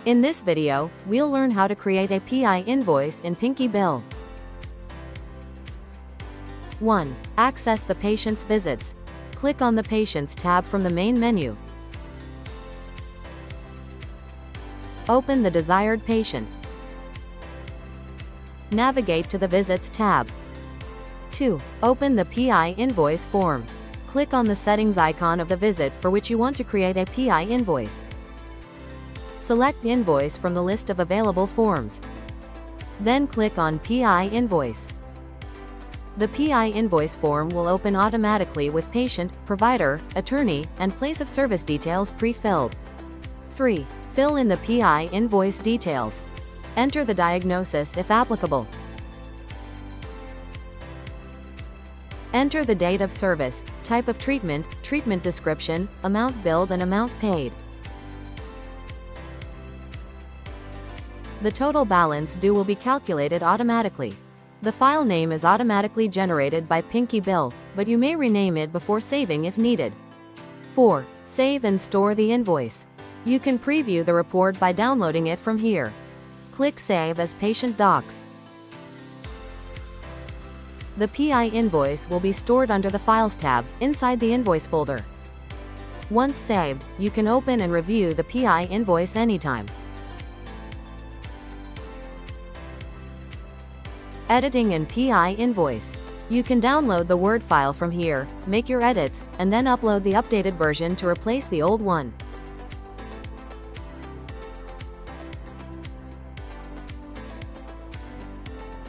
In this video, we'll learn how to create a PI invoice in PinkyBill. 1. Access the patient's visits. Click on the Patients tab from the main menu. Open the desired patient. Navigate to the Visits tab. 2. Open the PI invoice form. Click on the settings icon of the visit for which you want to create a PI invoice. Select Invoice from the list of available forms. Then click on PI Invoice. The PI invoice form will open automatically with patient, provider, attorney, and place of service details pre-filled. 3. Fill in the PI invoice details. Enter the diagnosis if applicable. Enter the date of service, type of treatment, treatment description, amount billed and amount paid. The total balance due will be calculated automatically. The file name is automatically generated by PinkyBill, but you may rename it before saving if needed. 4. Save and store the invoice. You can preview the report by downloading it from here. Click Save as Patient Docs. The PI invoice will be stored under the Files tab, inside the Invoice folder. Once saved, you can open and review the PI invoice anytime. Editing in PI invoice. You can download the Word file from here, make your edits, and then upload the updated version to replace the old one.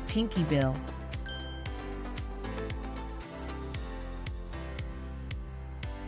PinkyBill.